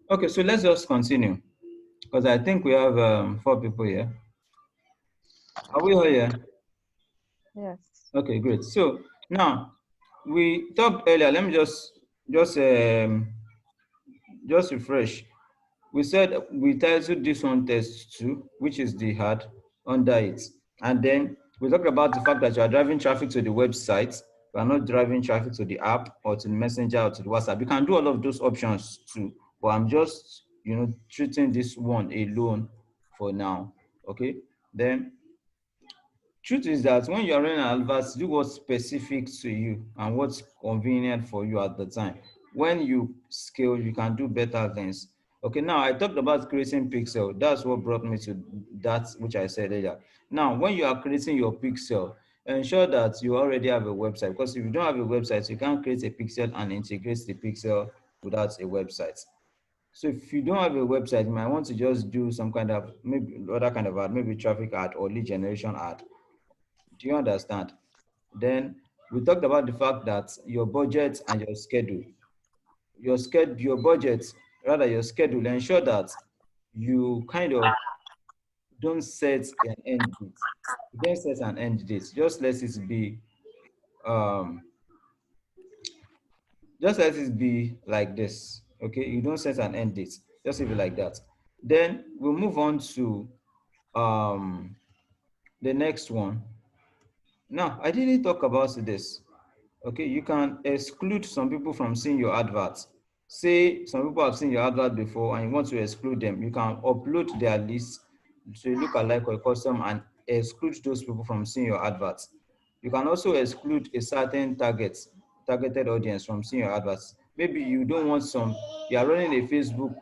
Okay, so let's just continue because I think we have 4 people here. Are we all here? Yes. Okay, great. So now we talked earlier. Let me just um, just refresh. We said we titled this one test two, which is the hard under it, and then we talked about the fact that you are driving traffic to the website. You are not driving traffic to the app or to the messenger or to the WhatsApp. You can do all of those options too, but I'm just treating this one alone for now. Okay, then truth is that when you're running an advert, do what's specific to you and what's convenient for you at the time. When you scale, you can do better things. Okay, now I talked about creating pixel. That's what brought me to that which I said earlier. Now, when you are creating your pixel, ensure that you already have a website, because if you don't have a website, you can't create a pixel and integrate the pixel without a website. So if you don't have a website, you might want to just do some kind of maybe other kind of ad, maybe traffic ad or lead generation ad. Do you understand? Then we talked about the fact that your budget and your schedule, your budget, rather your schedule, ensure that you kind of don't set an end date. You don't set an end date. Um, just let it be like this. Okay, you don't set an end date. Just leave it like that. Then we'll move on to um the next one. Now, I didn't talk about this. Okay, you can exclude some people from seeing your adverts. Say some people have seen your advert before and you want to exclude them. You can upload their list to a lookalike or a custom and exclude those people from seeing your adverts. You can also exclude a certain targeted audience from seeing your adverts. Maybe you don't want you are running a Facebook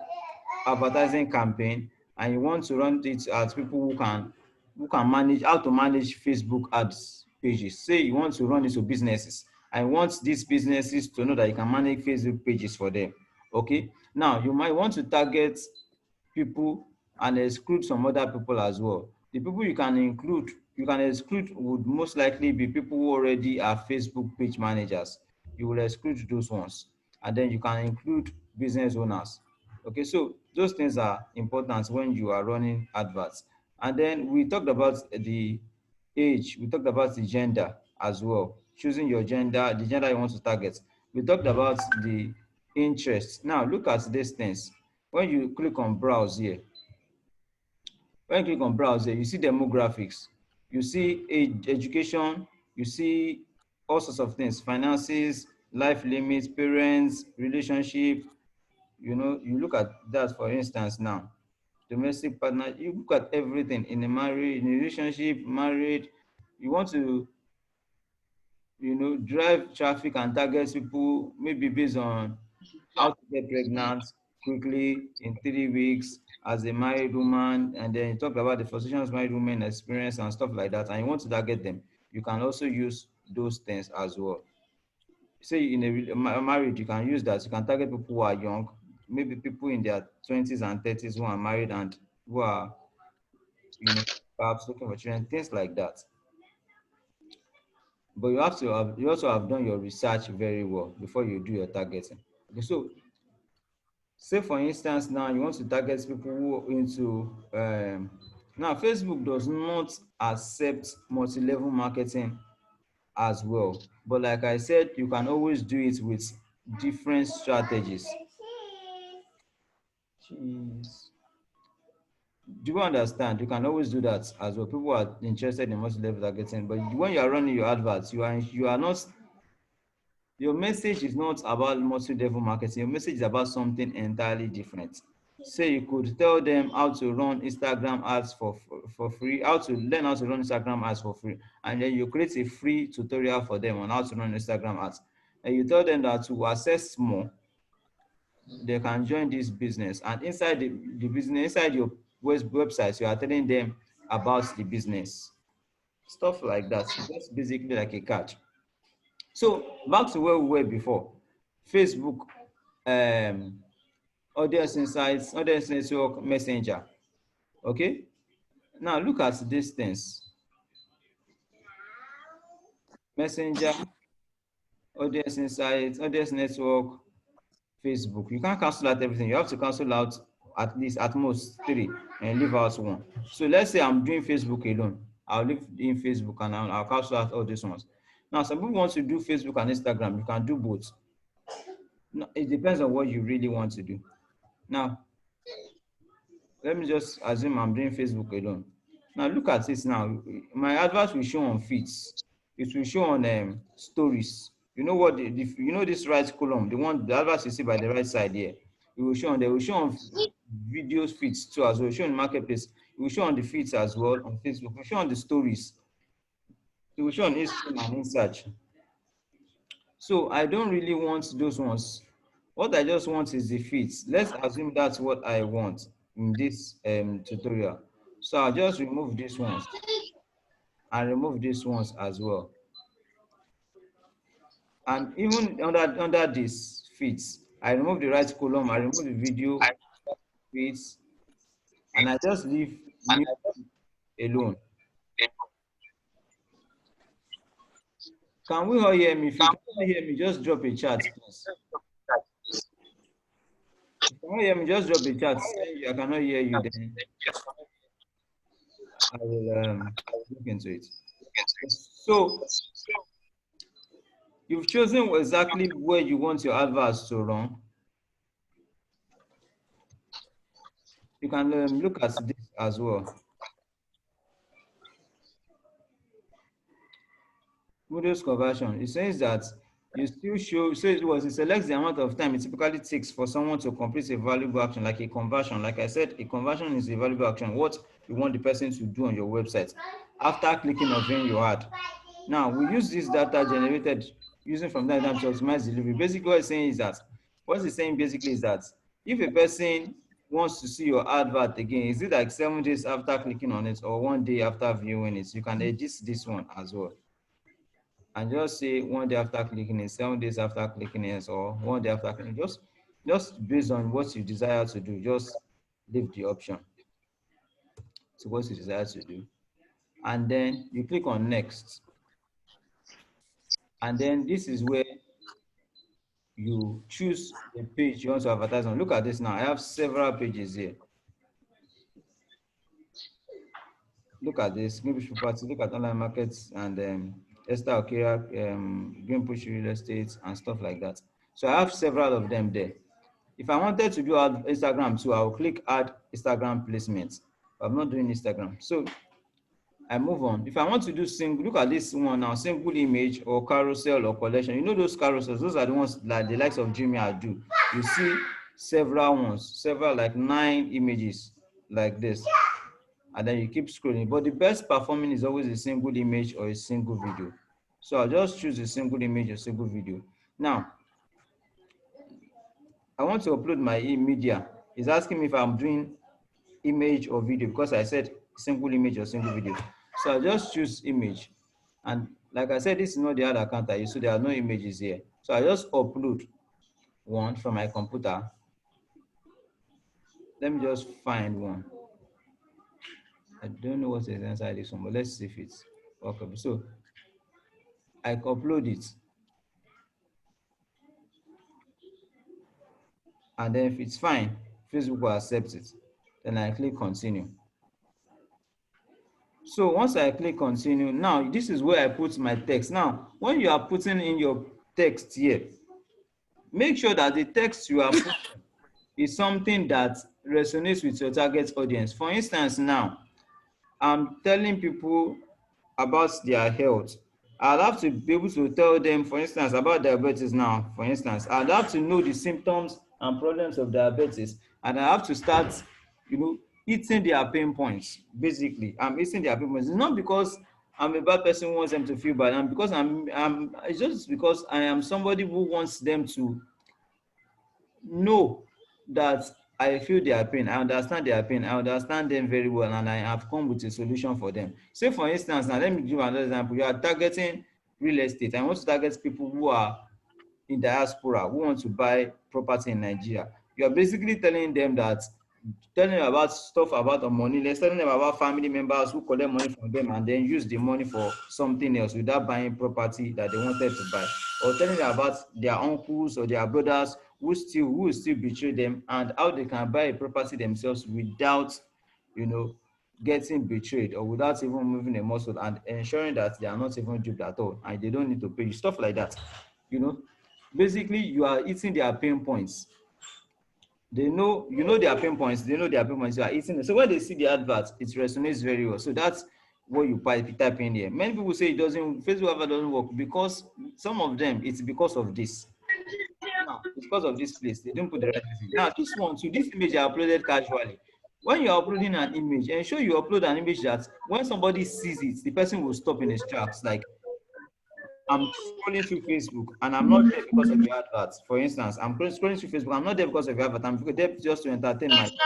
advertising campaign and you want to run it at people who can manage how to manage Facebook ads pages. Say you want to run it to businesses. I want these businesses to know that you can manage Facebook pages for them. Okay. Now you might want to target people and exclude some other people as well. The people you can exclude would most likely be people who already are Facebook page managers. You will exclude those ones. And then you can include business owners. Okay, so those things are important when you are running adverts. And then we talked about the age, we talked about the gender as well, choosing your gender, the gender you want to target. We talked about the interest. Now look at these things. When you click on browse here, you see demographics, you see age, education, you see all sorts of things, finances, life limits, parents, relationship. You look at that, for instance. Now domestic partner, you look at everything in a marriage, in a relationship, married. You want to drive traffic and target people maybe based on how to get pregnant quickly in 3 weeks as a married woman, and then you talk about the frustrations married women experience and stuff like that, and you want to target them. You can also use those things as well. Say in marriage, you can use that. You can target people who are young, maybe people in their 20s and 30s who are married and who are you know perhaps looking for children, things like that. But you also have done your research very well before you do your targeting. Okay, so say for instance now you want to target people who are into now Facebook does not accept multi-level marketing as well, but like I said, you can always do it with different strategies. Jeez. Do you understand? You can always do that as well. People are interested in multi-level targeting, but when you are running your adverts, you are not, your message is not about multi-level marketing. Your message is about something entirely different. Say you could tell them how to run Instagram ads for free, how to learn how to run Instagram ads for free, and then you create a free tutorial for them on how to run Instagram ads. And you tell them that to access more, they can join this business. And inside the business, inside your website, you are telling them about the business. Stuff like that. Just basically like a catch. So back to where we were before. Facebook, um, audience insights, audience network, messenger. Okay. Now look at these things. Messenger, audience insights, audience network, Facebook. You can't cancel out everything. You have to cancel out at least at most 3 and leave out 1. So let's say I'm doing Facebook alone. I'll leave in Facebook and I'll cancel out all these ones. Now, some people want to do Facebook and Instagram. You can do both. No, it depends on what you really want to do. Now, let me just assume I'm doing Facebook alone. Now, look at this now. My advert will show on feeds. It will show on stories. You know what? You know this right column, the advert you see by the right side here. It will show on. They will show on videos feeds too as well. Show on marketplace. It will show on the feeds as well on Facebook. It will show on the stories. It will show on Instagram and in search. So I don't really want those ones. What I just want is the feeds. Let's assume that's what I want in this tutorial. So I'll just remove these ones and remove these ones as well. And even under this feeds, I remove the right column, I remove the video feeds, and I just leave news alone. Can we all hear me? If you can't hear me, just drop a chat, please. If you can't hear me, just drop a chat. Say I cannot hear you, then I will look into it. So you've chosen exactly where you want your adverts to run. You can look at this as well. Moodle's conversion. It says that you still show, so it selects the amount of time it typically takes for someone to complete a valuable action, like a conversion. Like I said, a conversion is a valuable action. What you want the person to do on your website after clicking or viewing your ad. Now, we use this data generated using from that to optimize delivery. Basically, what it's saying is that, if a person wants to see your advert again, is it like 7 days after clicking on it or 1 day after viewing it? You can edit this one as well. And just say 1 day after clicking it, 7 days after clicking it, or 1 day after clicking it. Just based on what you desire to do, just leave the option to what you desire to do. And then you click on next. And then this is where you choose the page you want to advertise on. Look at this now. I have several pages here. Look at this. Greenbush Property, look at online markets and Esther Okera, Greenbush Real Estate and stuff like that. So I have several of them there. If I wanted to do Instagram too, I'll click add Instagram placement. But I'm not doing Instagram. So I move on. If I want to do single, look at this one now, single image or carousel or collection. You know those carousels, those are the ones like the likes of Jumia do. You see several ones, like 9 images like this. And then you keep scrolling. But the best performing is always a single image or a single video. So I'll just choose a single image or single video. Now, I want to upload my media. It's asking me if I'm doing image or video because I said single image or single video. So I'll just choose image. And like I said, this is not the other account I use, so there are no images here. So I just upload one from my computer. Let me just find one. I don't know what is inside this one, but let's see if it's okay. So I upload it. And then if it's fine, Facebook will accept it. Then I click continue. So once I click continue, now this is where I put my text. Now, when you are putting in your text here, make sure that the text you are putting is something that resonates with your target audience. For instance, now, I'm telling people about their health. I'll have to be able to tell them, for instance, about diabetes now. For instance, I'd have to know the symptoms and problems of diabetes, and I have to start, eating their pain points. Basically, I'm eating their pain points. It's not because I'm a bad person who wants them to feel bad, and because it's just because I am somebody who wants them to know that I feel their pain, I understand their pain, I understand them very well, and I have come with a solution for them. Say, for instance, now let me give another example. You are targeting real estate. I want to target people who are in diaspora, who want to buy property in Nigeria. You are basically telling them about stuff about the money. Let's telling them about family members who collect money from them and then use the money for something else without buying property that they wanted to buy. Or telling them about their uncles or their brothers who will still betray them, and how they can buy a property themselves without, getting betrayed, or without even moving a muscle, and ensuring that they are not even duped at all, and they don't need to pay you, stuff like that. you know Basically, you are eating their pain points. They know, their pain points, you are eating it. So when they see the advert, it resonates very well. So that's what you type in here. Many people say Facebook advert doesn't work because some of them, it's because of this. Now, it's because of this place. They don't put the right message. Now, this one too, this image I uploaded casually. When you're uploading an image, ensure you upload an image that when somebody sees it, the person will stop in his tracks. Like, I'm scrolling through Facebook and I'm not there because of your adverts. For instance, I'm scrolling through Facebook. I'm not there because of your advert. I'm there just to entertain myself.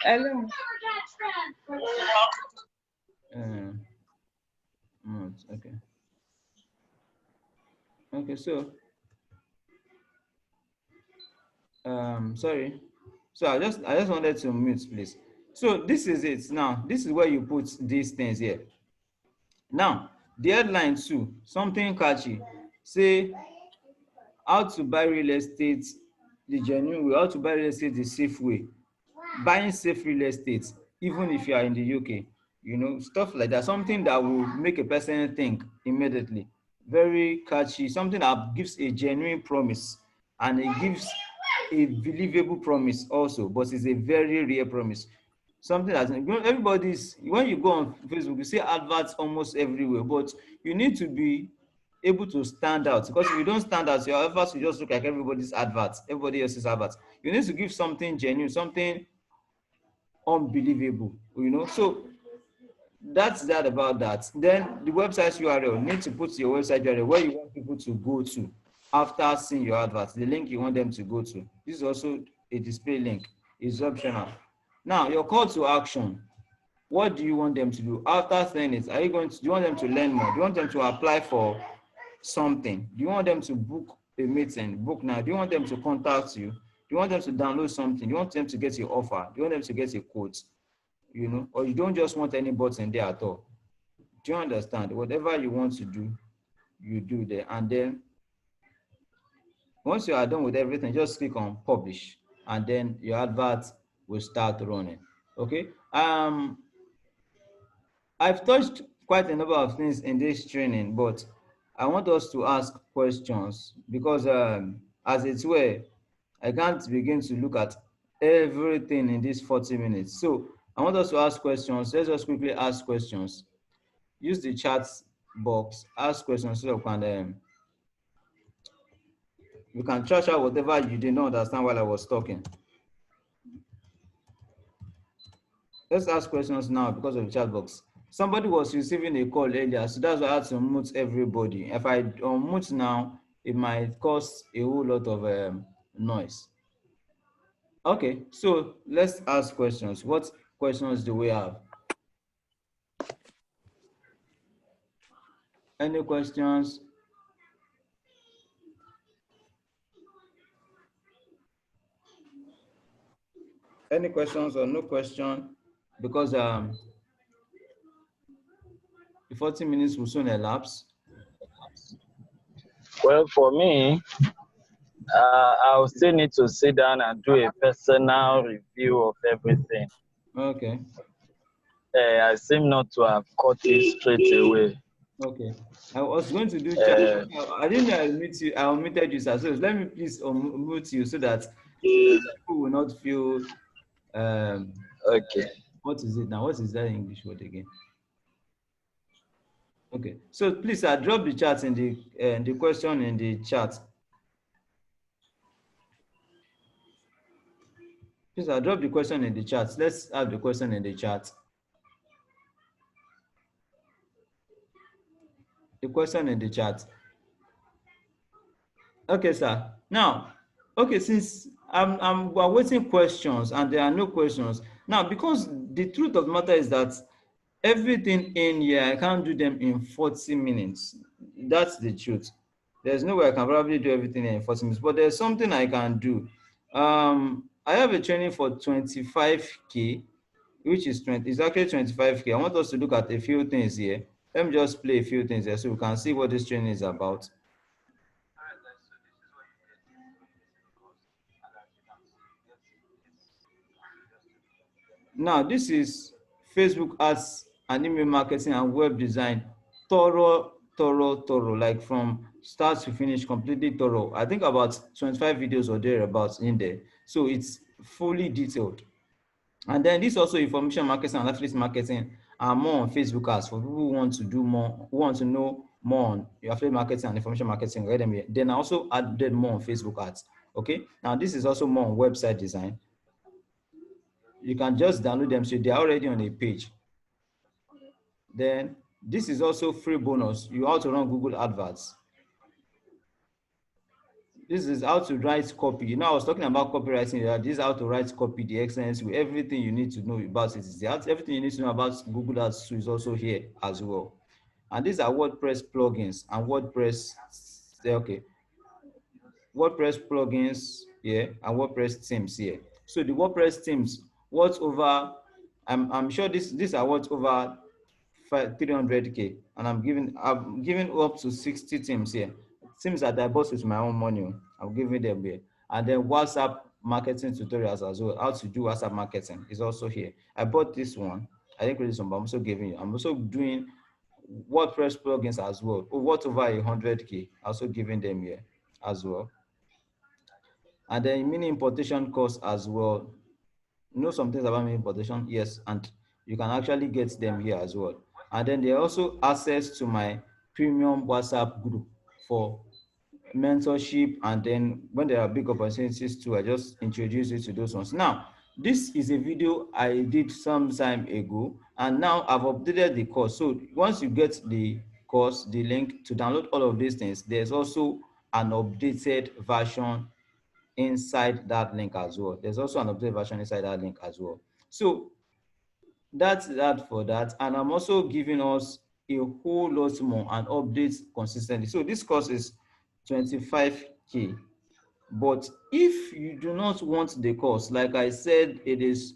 Hello. Okay. Okay, so sorry. So I just wanted to mute, please. So this is it. Now, this is where you put these things here. Now, the headline too, something catchy. Say, how to buy real estate the genuine way, how to buy real estate the safe way. Buying safe real estate, even if you are in the UK, stuff like that. Something that will make a person think immediately. Very catchy, something that gives a genuine promise, and it gives a believable promise also, but it's a very real promise. Something that, everybody's, when you go on Facebook, you see adverts almost everywhere, but you need to be able to stand out, because if you don't stand out, your adverts will just look like everybody else's adverts. You need to give something genuine, something unbelievable, so that's that about that. Then the website URL, need to put your website URL where you want people to go to after seeing your advert, the link you want them to go to. This is also a display link, it's optional. Now, your call to action, what do you want them to do after saying it? Do you want them to learn more? Do you want them to apply for something? Do you want them to book a meeting, book now? Do you want them to contact you? Do you want them to download something? Do you want them to get your offer? Do you want them to get a quote? Or you don't just want any button there at all? Do you understand? Whatever you want to do, you do there. And then once you are done with everything, just click on publish, and then your advert will start running. Okay. I've touched quite a number of things in this training, but I want us to ask questions because, as it were, I can't begin to look at everything in these 40 minutes. So I want us to ask questions. Let's just quickly ask questions. Use the chat box, ask questions so you can trash out whatever you did not understand while I was talking. Let's ask questions now because of the chat box. Somebody was receiving a call earlier, so that's why I had to mute everybody. If I unmute now, it might cause a whole lot of noise. Okay, so let's ask questions. What questions do we have? Any questions? Any questions or no question? Because the 40 minutes will soon elapse. Well, for me, I'll still need to sit down and do a personal review of everything. Okay. I seem not to have caught it straight away. Okay. I was going to do chat. I didn't know I unmuted you, sir. So let me please unmute you so that people will not feel Okay. What is it now? What is that English word again? Okay. So please, drop the chat in the question in the chat. Please, drop the question in the chat. Let's have the question in the chat. The question in the chat. Okay, sir. Now, okay, since we're waiting questions and there are no questions now, because the truth of the matter is that everything in here I can't do them in 40 minutes. That's the truth. There's no way I can probably do everything in 40 minutes, but there's something I can do. I have a training for 25K, which is actually 25K. I want us to look at a few things here. Let me just play a few things there so we can see what this training is about. Now, this is Facebook ads and email marketing and web design. Thorough, like from start to finish, completely thorough. I think about 25 videos or thereabouts in there. So it's fully detailed. And then this also information marketing and affiliate marketing are more on Facebook ads for people who want to do more, who want to know more on affiliate marketing and information marketing. Read them here. Then I also added more on Facebook ads. Okay. Now this is also more on website design. You can just download them so they're already on a page. Then this is also free bonus. You how to run Google adverts. This is how to write copy. You know, I was talking about copywriting. This is how to write copy, the excellence with everything you need to know about it. Everything you need to know about Google Ads is also here as well. And these are WordPress plugins and WordPress. Okay, WordPress plugins here and WordPress themes here. So the WordPress themes, what's over? I'm sure these are what's over 300K, and I'm giving up to 60 themes here. Themes that I bought with my own money. I'm giving them here. And then WhatsApp marketing tutorials as well. How to do WhatsApp marketing is also here. I bought this one. I didn't create this one, but I'm also giving you. I'm also doing WordPress plugins as well. What over 100K? Also giving them here as well. And then mini importation course as well. You know some things about mini importation? Yes, and you can actually get them here as well. And then there are also access to my premium WhatsApp group for mentorship. And then when there are big opportunities too, I just introduce you to those ones. Now, this is a video I did some time ago, and now I've updated the course. So once you get the course, the link to download all of these things, there's also an updated version inside that link as well. There's also an updated version inside that link as well. So that's that for that. And I'm also giving us a whole lot more and updates consistently. So this course is 25K. But if you do not want the course, like I said, it is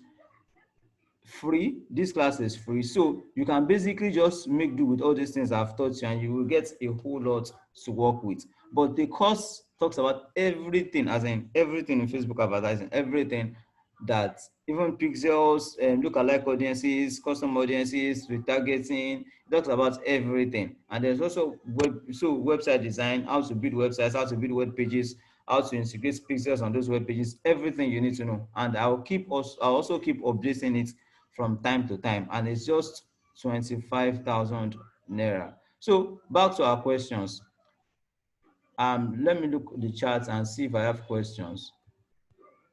free. This class is free. So you can basically just make do with all these things I've taught you, and you will get a whole lot to work with. But the course talks about everything, as in everything in Facebook advertising, everything that even pixels, lookalike audiences, custom audiences, retargeting. It talks about everything. And there's also website design, how to build websites, how to build web pages, how to integrate pixels on those web pages, everything you need to know. And I'll also keep updating it from time to time, and it's just 25,000 naira. So back to our questions. Let me look at the chat and see if I have questions.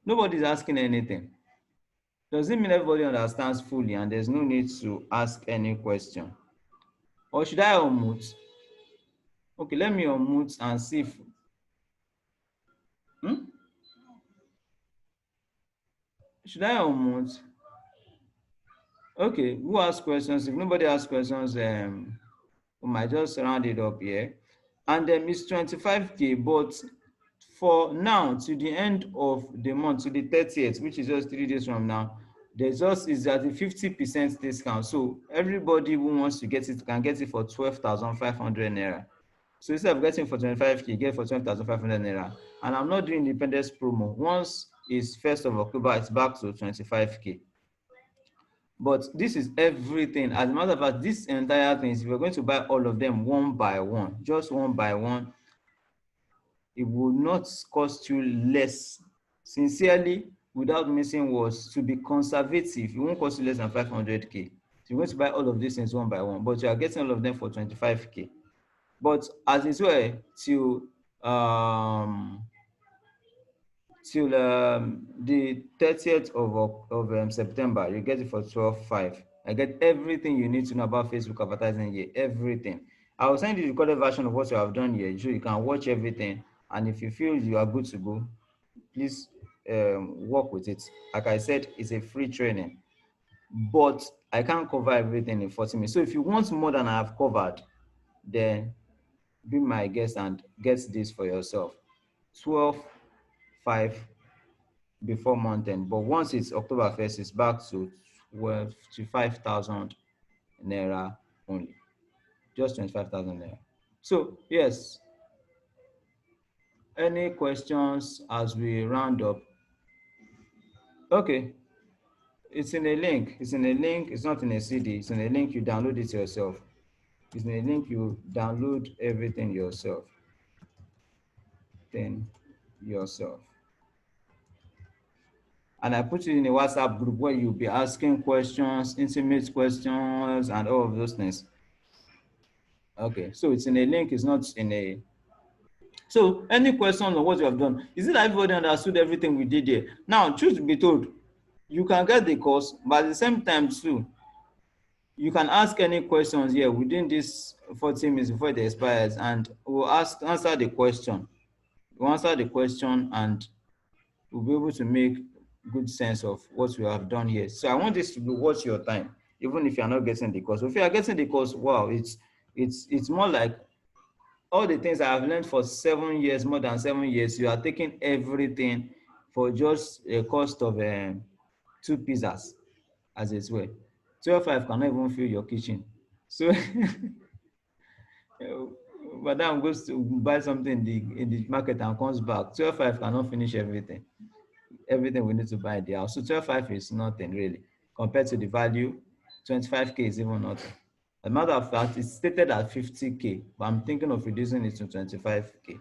Nobody's asking anything. Does it mean everybody understands fully and there's no need to ask any question? Or should I unmute? Okay, let me unmute and see if should I unmute? Okay, who has questions? If nobody has questions, we might just round it up here. And then it's 25K, but for now, to the end of the month, to the 30th, which is just 3 days from now, there's just is at a 50% discount. So everybody who wants to get it can get it for 12,500 naira. So instead of getting for 25K, get for 12,500 naira. And I'm not doing Independence promo. Once it's 1st of October, it's back to 25K. But this is everything. As a matter of fact, this entire thing, if you're going to buy all of them one by one, just one by one, it will not cost you less. Sincerely, without missing words, to be conservative, it won't cost you less than 500K. So you're going to buy all of these things one by one, but you are getting all of them for 25K. But as it were, till the 30th of September, you get it for 12.5. I get everything you need to know about Facebook advertising here, everything. I will send you the recorded version of what you have done here, so you can watch everything. And if you feel you are good to go, please work with it. Like I said, it's a free training, but I can't cover everything in 40 minutes. So if you want more than I have covered, then be my guest and get this for yourself. 12.5 before mountain, but once it's October 1st, it's back to 5,000 naira only. Just 25,000 naira. So yes, any questions as we round up? Okay, it's in a link. It's in a link. It's not in a CD. It's in a link. You download it yourself. It's in a link. You download everything yourself. Then yourself. And I put it in a WhatsApp group where you'll be asking questions, intimate questions, and all of those things. Okay, so it's in a link. It's not in a. So any question on what you have done? Is it that everybody understood everything we did here? Now, truth be told, you can get the course, but at the same time too, you can ask any questions here within this 40 minutes before it expires, and we'll answer the question. We'll answer the question, and we'll be able to make good sense of what we have done here. So I want this to be worth your time, even if you're not getting the course. If you are getting the course, wow, it's more like all the things I have learned for 7 years, more than 7 years. You are taking everything for just a cost of 2 pizzas, as it were. 12,500 cannot even fill your kitchen. So madam goes to buy something in the market and comes back. 12,500 cannot finish everything we need to buy in the house. So 12,500 is nothing really compared to the value. 25K is even nothing. As a matter of fact, it's stated at 50K, but I'm thinking of reducing it to 25K.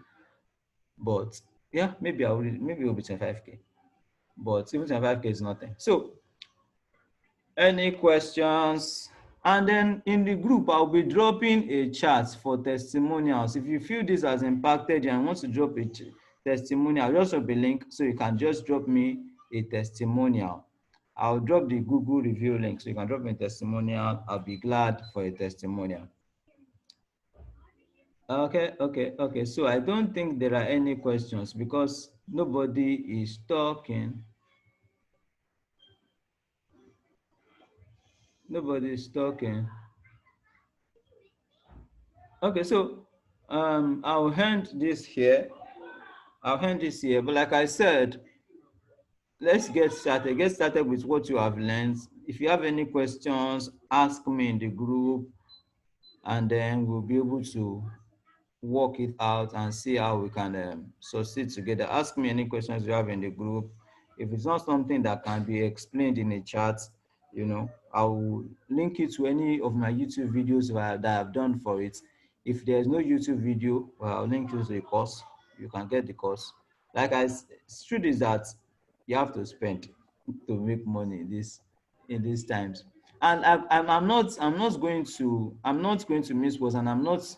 But yeah, maybe it'll be 25K. But even 25K is nothing. So any questions? And then in the group, I'll be dropping a chat for testimonials. If you feel this has impacted you and want to drop a testimonial, I'll just drop a link so you can just drop me a testimonial. I'll drop the Google review link so you can drop me a testimonial. I'll be glad for a testimonial. Okay. So I don't think there are any questions because nobody is talking. Nobody is talking. Okay, so I'll end this here. But like I said, let's get started. Get started with what you have learned. If you have any questions, ask me in the group, and then we'll be able to work it out and see how we can succeed together. Ask me any questions you have in the group. If it's not something that can be explained in a chat, I'll link it to any of my YouTube videos that I've done for it. If there's no YouTube video, well, I'll link you to the course. You can get the course. Truth is that you have to spend to make money in these times. And I'm not going to miss words, and I'm not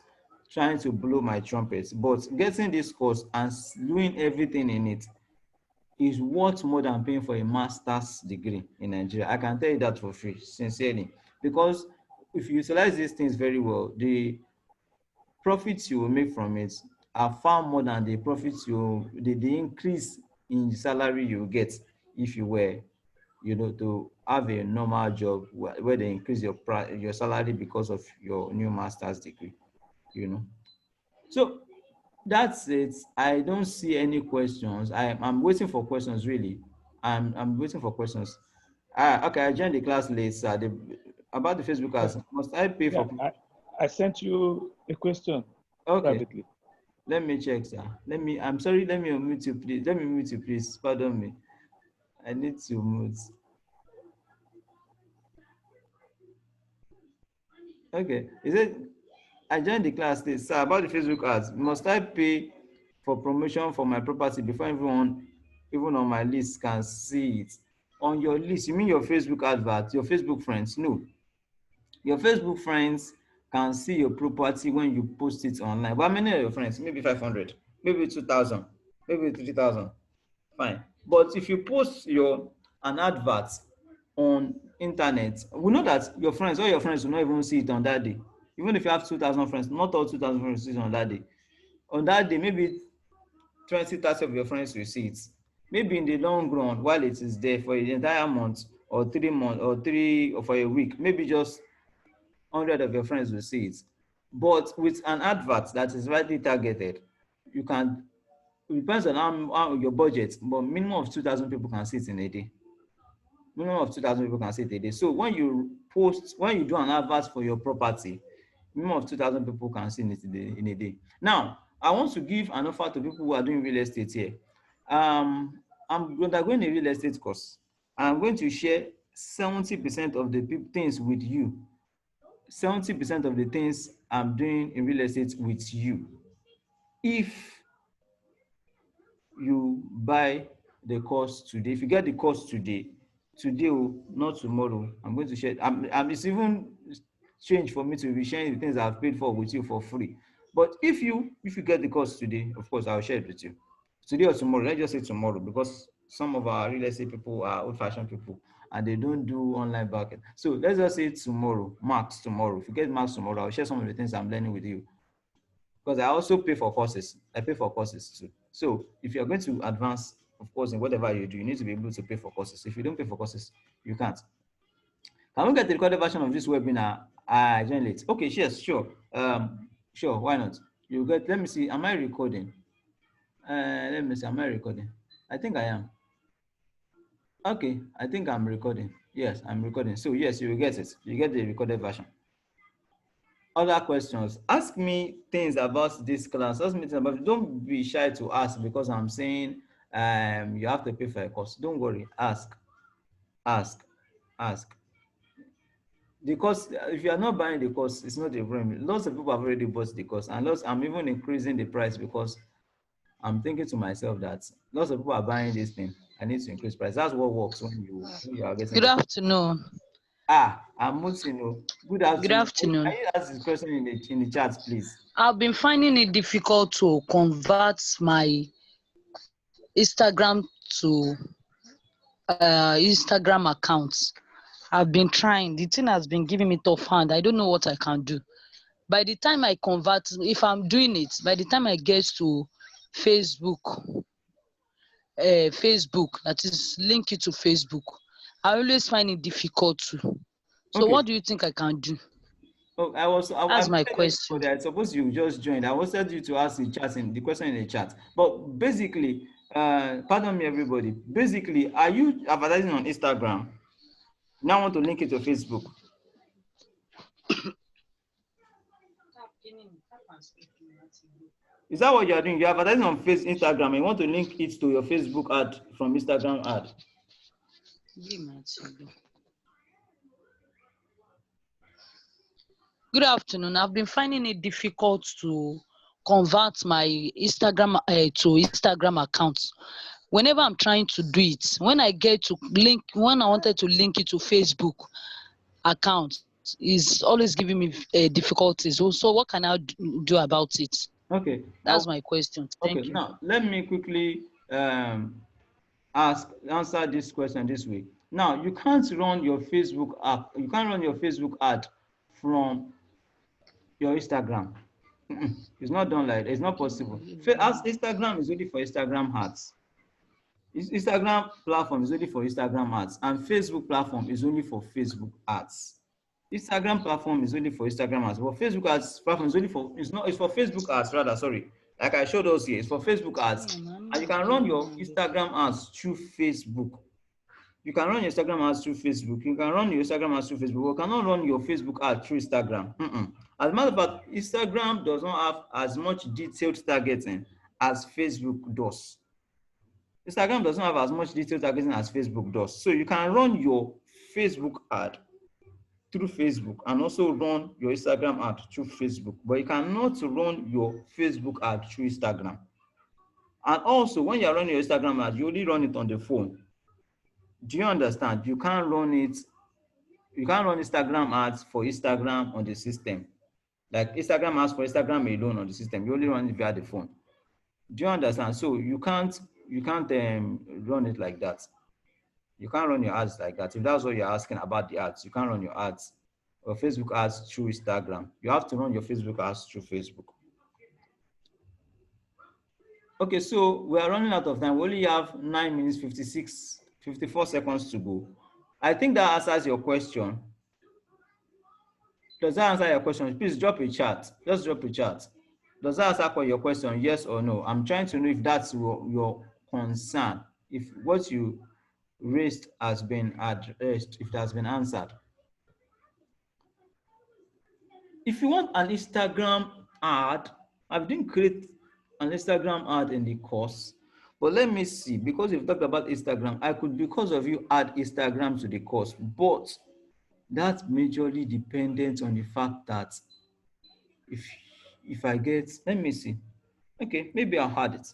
trying to blow my trumpet, but getting this course and doing everything in it is worth more than paying for a master's degree in Nigeria. I can tell you that for free, sincerely, because if you utilize these things very well, the profits you will make from it are far more than the profits the increase in the salary you get if you were, to have a normal job where they increase your salary because of your new master's degree, So that's it. I don't see any questions. I'm waiting for questions, really. I'm waiting for questions. Okay, I joined the class late, sir. About the Facebook ads, must I pay for? I sent you a question privately. Let me check, sir. I'm sorry, let me unmute you, please. Let me mute you, please. Pardon me. I need to mute. Okay. Is it? I joined the class late, sir. About the Facebook ads, must I pay for promotion for my property before everyone, even on my list, can see it? On your list, you mean your Facebook advert, your Facebook friends? No. Your Facebook friends can see your property when you post it online. But how many of your friends? Maybe 500, maybe 2,000, maybe 3,000. Fine. But if you post an advert on internet, we know that all your friends will not even see it on that day. Even if you have 2,000 friends, not all 2,000 friends see it on that day. On that day, maybe 20, 30 of your friends will see it. Maybe in the long run, while it is there for the entire month or 3 months or for a week, maybe just 100 of your friends will see it. But with an advert that is rightly targeted, it depends on how your budget, but minimum of 2,000 people can see it in a day. Minimum of 2,000 people can see it a day. So when you do an advert for your property, minimum of 2,000 people can see it in a day. Now, I want to give an offer to people who are doing real estate here. I'm undergoing a real estate course. I'm going to share 70% of the things with you. 70% of the things I'm doing in real estate with you. If you buy the course today, if you get the course today, not tomorrow, I'm going to share. It's even strange for me to be sharing the things I've paid for with you for free. But if you get the course today, of course, I'll share it with you. Today or tomorrow, let's just say tomorrow, because some of our real estate people are old-fashioned people and they don't do online market. So let's just say tomorrow, max tomorrow. If you get max tomorrow, I'll share some of the things I'm learning with you. Because I also pay for courses. I pay for courses too. So if you're going to advance, of course, in whatever you do, you need to be able to pay for courses. If you don't pay for courses, you can't. Can we get the recorded version of this webinar? I joined late. Okay, yes, sure. Sure, why not? You get, let me see, am I recording? Let me see, am I recording? I think I am. Okay, I think I'm recording. Yes, I'm recording. So yes, you will get it. You get the recorded version. Other questions? Ask me things about this class. Ask me things about it. Don't be shy to ask because I'm saying you have to pay for a course. Don't worry. Ask. The course, if you are not buying the course, it's not a problem. Lots of people have already bought the course, and I'm even increasing the price because I'm thinking to myself that lots of people are buying this thing. I need to increase price. That's what works when you are getting. Good afternoon. I'm Mutino. Good afternoon. Good afternoon. Can you ask this question in the chat, please? I've been finding it difficult to convert my Instagram to Instagram accounts. I've been trying. The thing has been giving me tough hand. I don't know what I can do. By the time I convert, if I'm doing it, by the time I get to Facebook, that is link it to Facebook, I always find it difficult to. So Okay. what do you think I can do? Oh, That's my question. I suppose you just joined. I wanted you to ask the question in the chat. But basically, pardon me, everybody. Basically, are you advertising on Instagram? Now I want to link it to Facebook. Is that what you are doing? You're advertising on Instagram and you want to link it to your Facebook ad from Instagram ad. Good afternoon. I've been finding it difficult to convert my Instagram to Instagram accounts. Whenever I'm trying to do it, when I wanted to link it to Facebook account, is always giving me difficulties. So what can I do about it? Okay. That's my question. Thank you. Now let me quickly answer this question this way. Now you can't run your Facebook app. You can't run your Facebook ad from your Instagram. It's not done like that. It's not possible. As Instagram is only for Instagram ads. Instagram platform is only for Instagram ads, and Facebook platform is only for Facebook ads. Instagram platform is only for Instagram ads, but Facebook ads platform is only for it's for Facebook ads rather. Sorry, like I showed us here, it's for Facebook ads, and you can run your Instagram ads through Facebook. You can run your Instagram ads through Facebook. You can run your Instagram ads through Facebook. You cannot run your Facebook ad through Instagram. As a matter of fact, Instagram does not have as much detailed targeting as Facebook does. Instagram does not have as much detailed targeting as Facebook does. So you can run your Facebook ad through Facebook and also run your Instagram ad through Facebook, but you cannot run your Facebook ad through Instagram. And also, when you're running your Instagram ad, you only run it on the phone. Do you understand? You can't run Instagram ads for Instagram on the system. Like Instagram ads for Instagram alone on the system. You only run it via the phone. Do you understand? So you can't run it like that. You can't run your ads like that. If that's what you're asking about the ads, you can't run your ads or Facebook ads through Instagram. You have to run your Facebook ads through Facebook. Okay, so we are running out of time. We only have 9 minutes, 54 seconds to go. I think that answers your question. Does that answer your question? Please drop a chat. Just drop a chat. Does that answer your question? Yes or no? I'm trying to know if that's your concern. If what you raised has been addressed, if it has been answered. if you want an Instagram ad, I didn't create an Instagram ad in the course, but let me see, because you've talked about Instagram, I could, because of you, add Instagram to the course, but that's majorly dependent on the fact that if I get, let me see, okay, maybe I'll add it.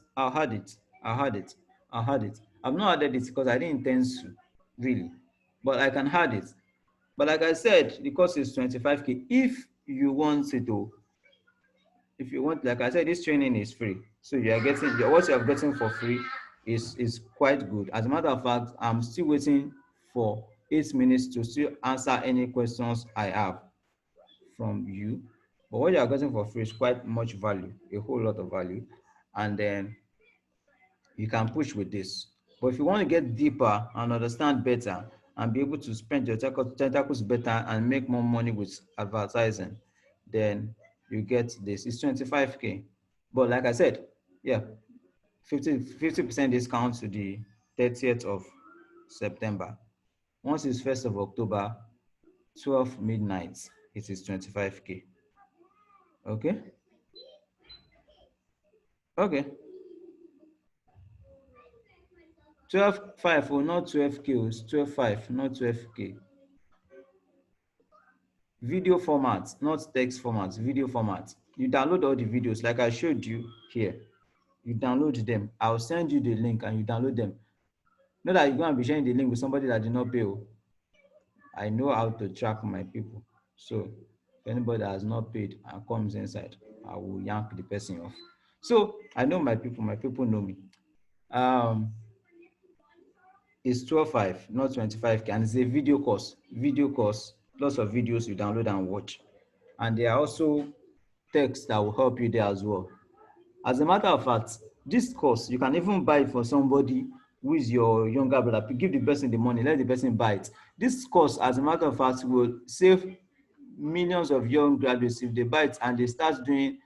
I've not added it because I didn't intend to, really, but I can add it. But like I said, the cost is 25K. If you want it to, if you want, like I said, this training is free. So you are getting, what you are getting for free is quite good. As a matter of fact, I'm still waiting for 8 minutes to still answer any questions I have from you. But what you are getting for free is quite much value, a whole lot of value. And then you can push with this. But if you want to get deeper and understand better and be able to spend your tentacles better and make more money with advertising, then you get this. It's 25K. But like I said, yeah, 50% discount to the 30th of September. Once it's 1st of October, 12 midnight, it is 25K. Okay? Okay. 12.5 or not 12K, it's 12.5, not 12K. Video format, not text format, video format. You download all the videos like I showed you here. You download them. I'll send you the link and you download them. Not that you're going to be sharing the link with somebody that did not pay. I know how to track my people. So if anybody that has not paid and comes inside, I will yank the person off. So I know my people know me. It's 12.5, not 25K, and it's a video course. Lots of videos you download and watch. And there are also texts that will help you there as well. As a matter of fact, this course, you can even buy it for somebody who is your younger brother. Give the person the money, let the person buy it. This course, as a matter of fact, will save millions of young graduates if they buy it and they start doing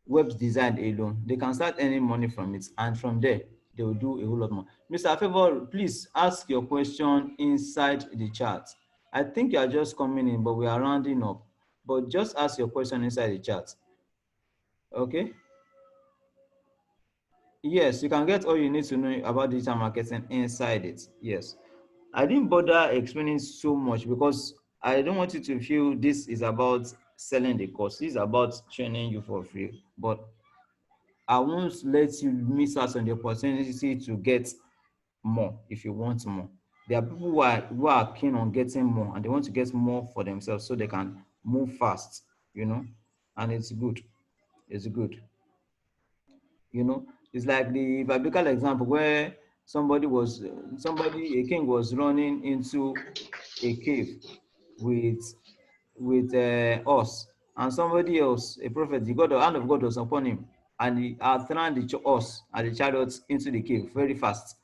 web design alone. They can start earning money from it, and from there, they will do a whole lot more. Mr. Favor, please ask your question inside the chat. I think you are just coming in, but we are rounding up. But just ask your question inside the chat. Okay? Yes, you can get all you need to know about digital marketing inside it. Yes. I didn't bother explaining so much because I don't want you to feel this is about selling the course. This is about training you for free. But I won't let you miss out on the opportunity to get more if you want more. There are people who are keen on getting more and they want to get more for themselves so they can move fast, you know, and it's good. It's good. You know, it's like the biblical example where a king was running into a cave with us, and somebody else, a prophet, the hand of God was upon him, and he had thrown the horse and the chariots into the cave very fast.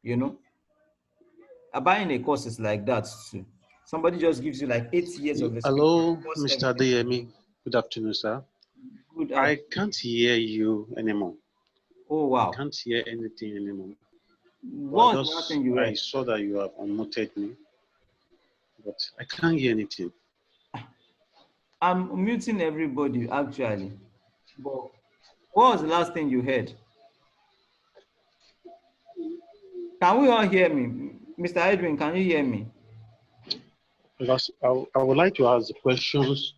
You know, buying a course is like that too. Somebody just gives you like 8 years of experience. Hello, Mr. Adeyemi. Good afternoon, sir. Good I can't hear you anymore. Oh wow! I can't hear anything anymore. What happened? I saw that you have unmuted me, but I can't hear anything. I'm muting everybody actually. But what was the last thing you heard? Can we all hear me? Mr. Edwin, can you hear me? Because I would like to ask the questions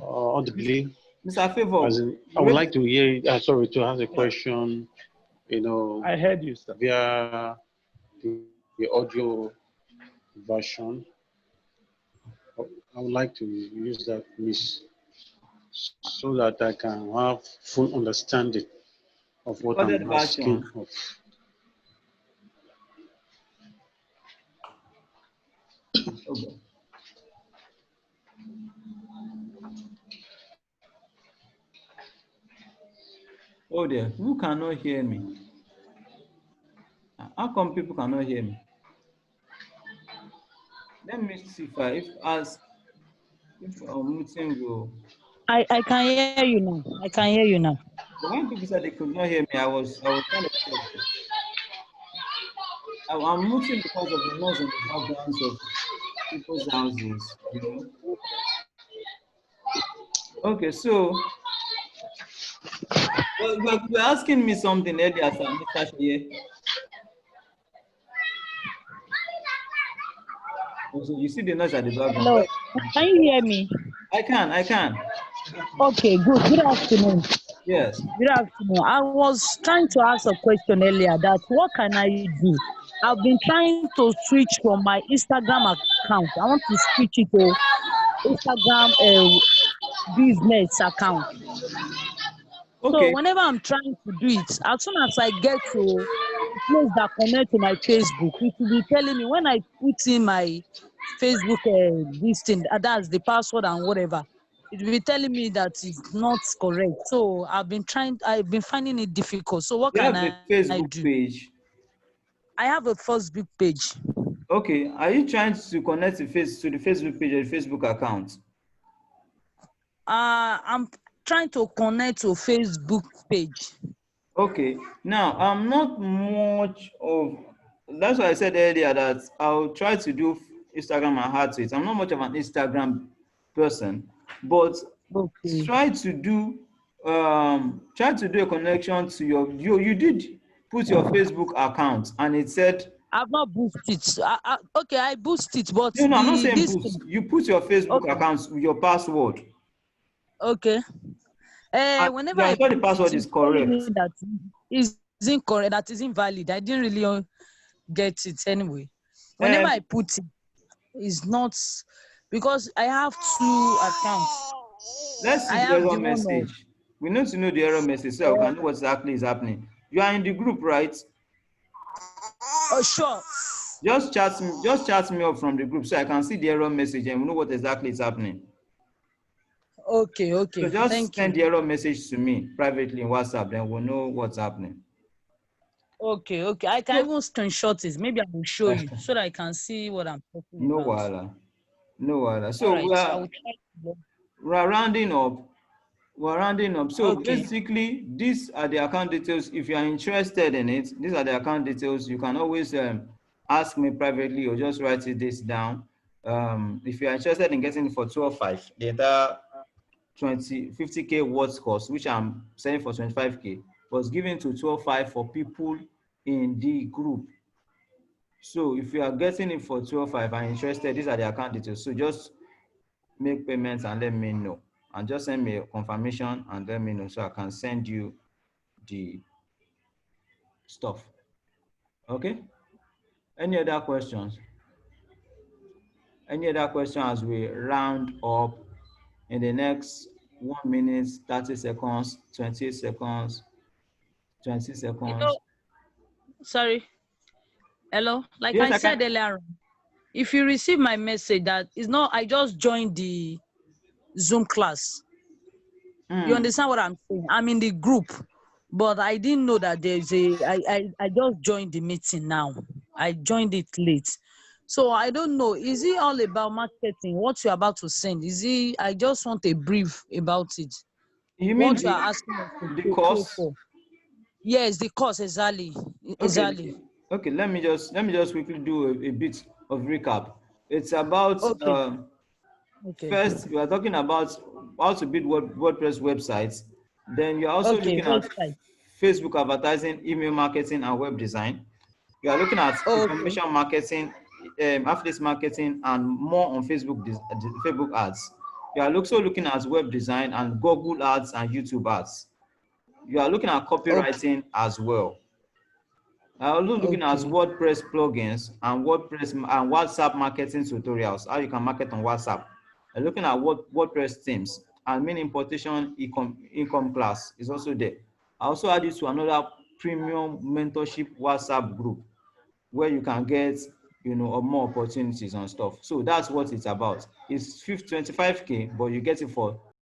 audibly. Mr. Favor, I would like to hear, to ask a question, you know. I heard you, sir. Via the audio version. I would like to use that piece so that I can have full understanding of what I'm asking of. Okay. Oh dear, who cannot hear me? How come people cannot hear me? Let me see if meeting will. I can hear you now. I can hear you now. But when people said they could not hear me, I was kind of scared. I'm muting because of the noise in the background. So people's houses, Okay, so you were asking me something earlier, sir, Mr. Sheye. Also, you see the noise at the background. Hello, can you hear me? I can. Okay, good. Good afternoon. Yes. Good afternoon. I was trying to ask a question earlier that what can I do? I've been trying to switch from my Instagram account. I want to switch it to Instagram business account. So Okay. whenever I'm trying to do it, as soon as I get to the place that connect to my Facebook, it will be telling me when I put in my Facebook this thing, that's the password and whatever. It will be telling me that it's not correct. So I've been finding it difficult. So what You can have a I Facebook do? page. I have a Facebook page. Okay. Are you trying to connect to the Facebook page or the Facebook account? I'm trying to connect to Facebook page. Okay. Now, I'm not much of, that's why I said earlier that I'll try to do Instagram and add to it. I'm not much of an Instagram person, but Okay. try to do a connection to you did put your Facebook account and it said, I've not boosted it. Okay, I boost it, but no, I'm not saying this boost. You put your Facebook okay. account with your password. Okay. And Whenever you are I sure the put password it, is it's telling me correct. that is incorrect, that is invalid. I didn't really get it anyway. Whenever I put it, it's not because I have two accounts. Let's see I the have the error one of message. We need to know the error message so we can know what exactly is happening. You are in the group, right? oh sure. Just chat me up from the group so I can see the error message and we know what exactly is happening. Okay, So okay. just Thank you. send the error message to me privately in WhatsApp, then we'll know what's happening. Okay, okay. I can So, even screenshot it. Maybe I will show you so that I can see what I'm talking no about. wahala. No wahala. All So right, I will try to we're rounding up. We're rounding up. So okay. basically, these are the account details. If you are interested in it, these are the account details. You can always ask me privately or just write this down. If you are interested in getting it for 12.5, the entire 50K words course, which I'm selling for 25K, was given to 12.5 for people in the group. So if you are getting it for 12.5 and interested, these are the account details. So just make payments and let me know. And just send me a confirmation and let me know so I can send you the stuff. Okay? Any other questions? Any other question as we round up in the next 1 minute, 30 seconds, 20 seconds, 20 seconds? Sorry. Hello. Like Yes, I I said can. earlier, if you receive my message that is not, I just joined the Zoom class. You understand what I'm saying? I'm in the group, but I didn't know that there's I just joined the meeting now. I joined it late. So I don't know. Is it all about marketing? What you're about to send? I just want a brief about it. You mean What you are asking us the to pay course? for. Yes, the course, exactly. Exactly. Okay, let me just quickly do a bit of recap. It's about Okay. Okay. first we are talking about how to build WordPress websites. Then you're also Okay. looking at Website. Facebook advertising, email marketing, and web design. You are looking at Okay. information marketing, affiliate marketing, and more on Facebook ads. You are also looking at web design and Google ads and YouTube ads. You are looking at Okay. copywriting as well. I'm also looking at Okay. WordPress plugins and WordPress and WhatsApp marketing tutorials, how you can market on WhatsApp. I'm looking at WordPress themes and main importation income class is also there. I also add you to another premium mentorship WhatsApp group where you can get more opportunities and stuff. So that's what it's about. It's 25K, but you get it for